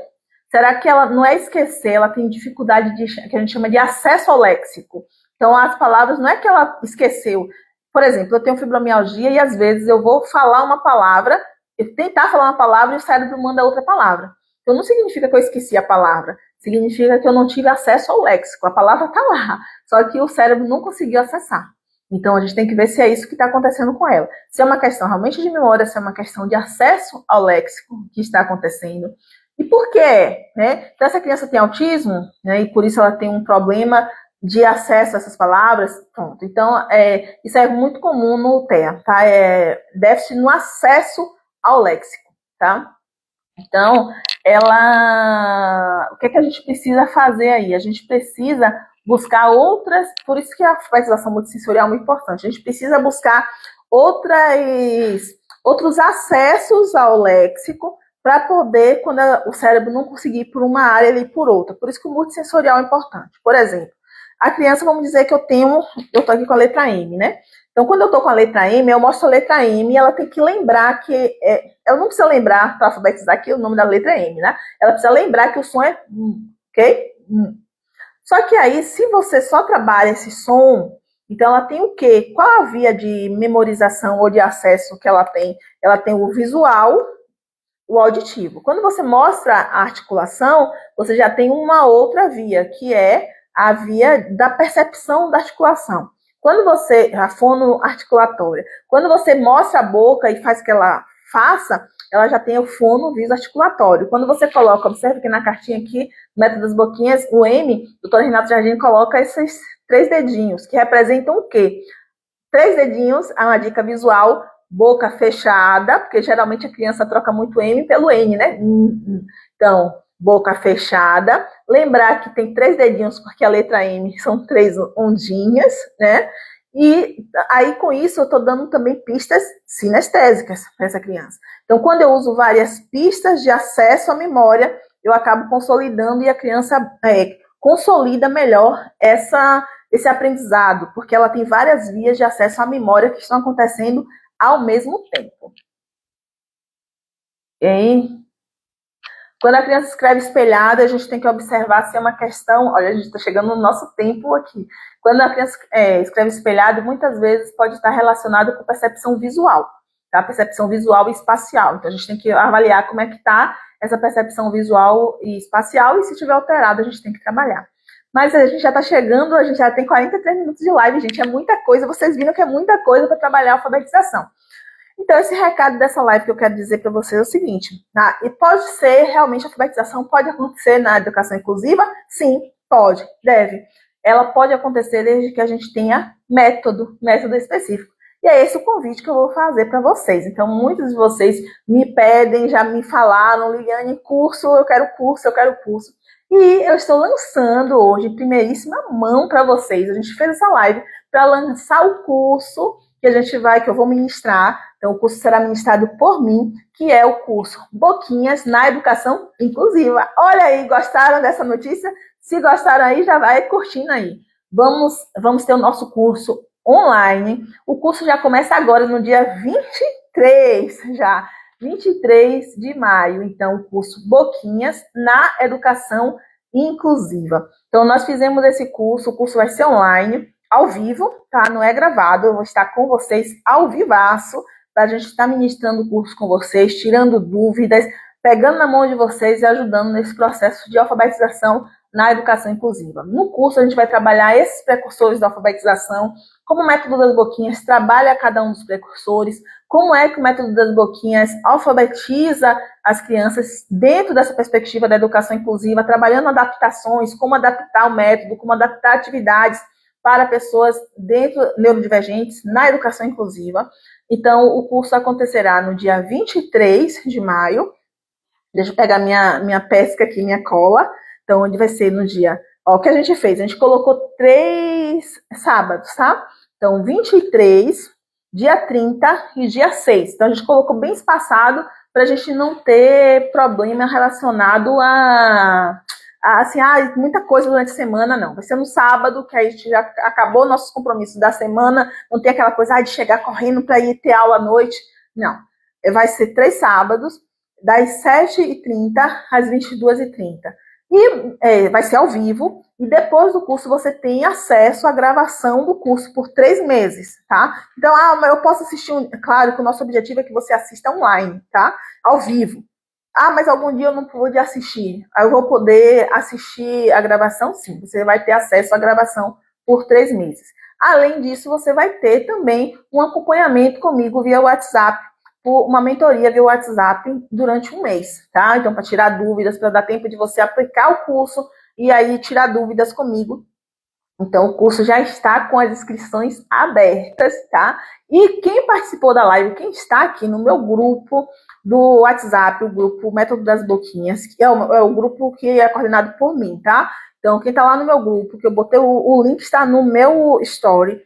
Será que ela não é esquecer, ela tem dificuldade que a gente chama de acesso ao léxico. Então, as palavras, não é que ela esqueceu. Por exemplo, eu tenho fibromialgia e às vezes eu vou falar uma palavra, eu tentar falar uma palavra e o cérebro manda outra palavra. Então, não significa que eu esqueci a palavra. Significa que eu não tive acesso ao léxico. A palavra está lá, só que o cérebro não conseguiu acessar. Então, a gente tem que ver se é isso que está acontecendo com ela. Se é uma questão realmente de memória, se é uma questão de acesso ao léxico que está acontecendo. E por quê? Né? Então, essa criança tem autismo, né, e por isso ela tem um problema de acesso a essas palavras. Pronto. Então, isso é muito comum no TEA, tá? Déficit no acesso ao léxico, tá? Então, o que a gente precisa fazer aí? A gente precisa buscar outras, por isso que a alfabetização multissensorial é muito importante. A gente precisa buscar outros acessos ao léxico para poder, quando o cérebro não conseguir ir por uma área, ele ir por outra. Por isso que o multissensorial é importante. Por exemplo, a criança, vamos dizer que eu estou aqui com a letra M, né? Então, quando eu estou com a letra M, eu mostro a letra M e ela tem que lembrar que... ela não precisa lembrar, para alfabetizar, que o nome da letra é M, né? Ela precisa lembrar que o som é ok? Só que aí, se você só trabalha esse som, então ela tem o quê? Qual a via de memorização ou de acesso que ela tem? Ela tem o visual, o auditivo. Quando você mostra a articulação, você já tem uma outra via, que é a via da percepção da articulação. Quando você, a fonoarticulatória, quando você mostra a boca e faz que ela faça, ela já tem o fono viso-articulatório. Quando você coloca, observe que na cartinha aqui, método das boquinhas, o M, o doutor Renato Jardim coloca esses 3 dedinhos, que representam o quê? 3 dedinhos, é uma dica visual, boca fechada, porque geralmente a criança troca muito M pelo N, né? Então, boca fechada. Lembrar que tem 3 dedinhos, porque a letra M são 3 ondinhas, né? E aí, com isso, eu estou dando também pistas sinestésicas para essa criança. Então, quando eu uso várias pistas de acesso à memória, eu acabo consolidando e a criança consolida melhor esse aprendizado, porque ela tem várias vias de acesso à memória que estão acontecendo ao mesmo tempo. E aí, quando a criança escreve espelhada, a gente tem que observar se é uma questão... Olha, a gente está chegando no nosso tempo aqui. Quando a criança escreve espelhado, muitas vezes pode estar relacionado com percepção visual, tá? Percepção visual e espacial. Então, a gente tem que avaliar como é que está essa percepção visual e espacial, e se tiver alterado, a gente tem que trabalhar. Mas a gente já está chegando, a gente já tem 43 minutos de live, gente, é muita coisa. Vocês viram que é muita coisa para trabalhar a alfabetização. Então, esse recado dessa live que eu quero dizer para vocês é o seguinte, tá? E pode ser, realmente, a alfabetização pode acontecer na educação inclusiva? Sim, pode, deve. Ela pode acontecer desde que a gente tenha método específico. E é esse o convite que eu vou fazer para vocês. Então, muitos de vocês me pedem, já me falaram, Liliane, curso, eu quero curso, eu quero curso. E eu estou lançando hoje, em primeiríssima mão para vocês. A gente fez essa live para lançar o curso que eu vou ministrar. Então, o curso será ministrado por mim, que é o curso Boquinhas na Educação Inclusiva. Olha aí, gostaram dessa notícia? Se gostaram aí, já vai curtindo aí. Vamos ter o nosso curso online. O curso já começa agora, no dia 23 de maio. Então, o curso Boquinhas na Educação Inclusiva. Então, nós fizemos esse curso, o curso vai ser online, ao vivo, tá? Não é gravado, eu vou estar com vocês ao vivaço, para a gente estar ministrando o curso com vocês, tirando dúvidas, pegando na mão de vocês e ajudando nesse processo de alfabetização na educação inclusiva. No curso, a gente vai trabalhar esses precursores da alfabetização, como o método das boquinhas trabalha cada um dos precursores, como é que o método das boquinhas alfabetiza as crianças dentro dessa perspectiva da educação inclusiva, trabalhando adaptações, como adaptar o método, como adaptar atividades para pessoas neurodivergentes na educação inclusiva. Então, o curso acontecerá no dia 23 de maio. Deixa eu pegar minha pesca aqui, minha cola. Então, onde vai ser no dia... Ó, o que a gente fez? A gente colocou 3 sábados, tá? Então, 23, dia 30 e dia 6. Então, a gente colocou bem espaçado para a gente não ter problema relacionado assim, muita coisa durante a semana, não. Vai ser no sábado, que aí a gente já acabou nossos compromissos da semana, não tem aquela coisa de chegar correndo para ir ter aula à noite. Não. Vai ser 3 sábados, das 7h30 às 22h30. E vai ser ao vivo, e depois do curso você tem acesso à gravação do curso por 3 meses, tá? Então, mas eu posso assistir, claro que o nosso objetivo é que você assista online, tá? Ao vivo. Mas algum dia eu não pude assistir. Aí eu vou poder assistir a gravação? Sim, você vai ter acesso à gravação por 3 meses. Além disso, você vai ter também um acompanhamento comigo via WhatsApp, uma mentoria via WhatsApp durante um mês, tá? Então, para tirar dúvidas, para dar tempo de você aplicar o curso e aí tirar dúvidas comigo. Então, o curso já está com as inscrições abertas, tá? E quem participou da live, quem está aqui no meu grupo do WhatsApp, o grupo Método das Boquinhas, que é o grupo que é coordenado por mim, tá? Então, quem está lá no meu grupo, que eu botei o link, está no meu story,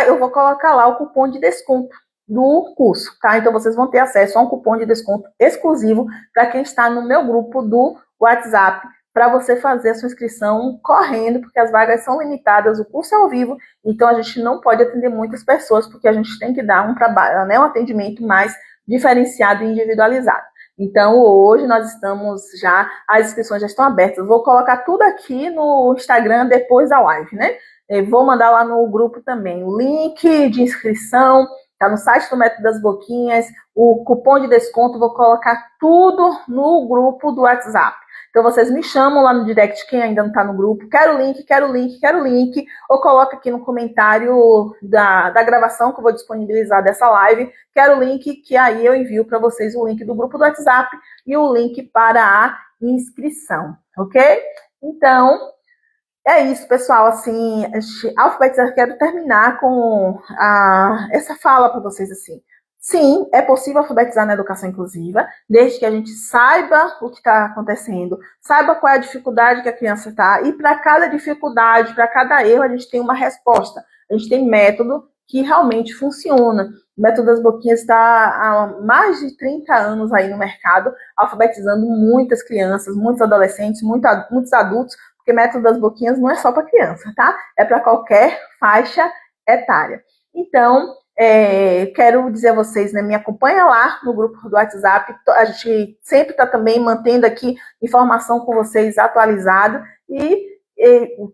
eu vou colocar lá o cupom de desconto do curso, tá? Então, vocês vão ter acesso a um cupom de desconto exclusivo para quem está no meu grupo do WhatsApp, para você fazer a sua inscrição correndo, porque as vagas são limitadas, o curso é ao vivo, então a gente não pode atender muitas pessoas, porque a gente tem que dar um trabalho, né, um atendimento mais diferenciado e individualizado. Então, hoje nós estamos já, as inscrições já estão abertas. Vou colocar tudo aqui no Instagram depois da live, né? Eu vou mandar lá no grupo também o link de inscrição, tá no site do Método das Boquinhas, o cupom de desconto, vou colocar tudo no grupo do WhatsApp. Então, vocês me chamam lá no direct, quem ainda não está no grupo, quero o link, quero o link, quero o link, ou coloca aqui no comentário da gravação que eu vou disponibilizar dessa live, quero o link, que aí eu envio para vocês o link do grupo do WhatsApp e o link para a inscrição, ok? Então, é isso, pessoal, assim, alfabetizar, quero terminar com essa fala para vocês, assim. Sim, é possível alfabetizar na educação inclusiva, desde que a gente saiba o que está acontecendo, saiba qual é a dificuldade que a criança está, e para cada dificuldade, para cada erro, a gente tem uma resposta. A gente tem método que realmente funciona. O Método das Boquinhas está há mais de 30 anos aí no mercado, alfabetizando muitas crianças, muitos adolescentes, muitos adultos, porque Método das Boquinhas não é só para criança, tá? É para qualquer faixa etária. Então, quero dizer a vocês, né, me acompanha lá no grupo do WhatsApp, a gente sempre está também mantendo aqui informação com vocês atualizada e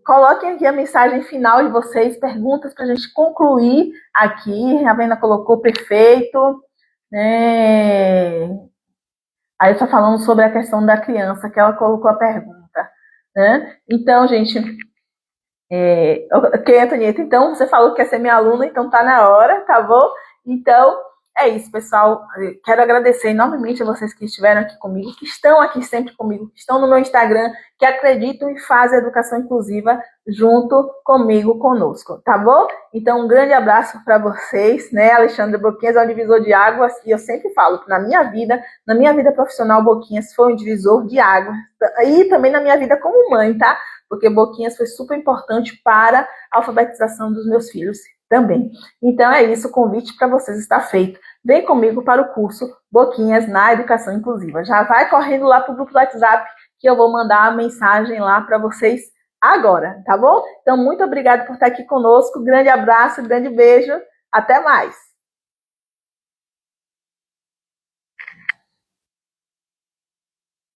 coloquem aqui a mensagem final de vocês, perguntas para a gente concluir aqui. A Vena colocou perfeito, né? Aí está falando sobre a questão da criança, que ela colocou a pergunta, né? Então, gente, ok, Antonieta, então você falou que quer ser minha aluna, então tá na hora, tá bom? Então, é isso, pessoal. Quero agradecer enormemente a vocês que estiveram aqui comigo, que estão aqui sempre comigo, que estão no meu Instagram, que acreditam e fazem a educação inclusiva junto comigo, conosco, tá bom? Então, um grande abraço para vocês, né? Alexandre Boquinhas é um divisor de águas, e eu sempre falo que na minha vida profissional, Boquinhas foi um divisor de águas, e também na minha vida como mãe, tá? Porque Boquinhas foi super importante para a alfabetização dos meus filhos também. Então é isso, o convite para vocês está feito. Vem comigo para o curso Boquinhas na Educação Inclusiva. Já vai correndo lá para o grupo do WhatsApp que eu vou mandar a mensagem lá para vocês agora, tá bom? Então, muito obrigada por estar aqui conosco. Grande abraço, grande beijo. Até mais!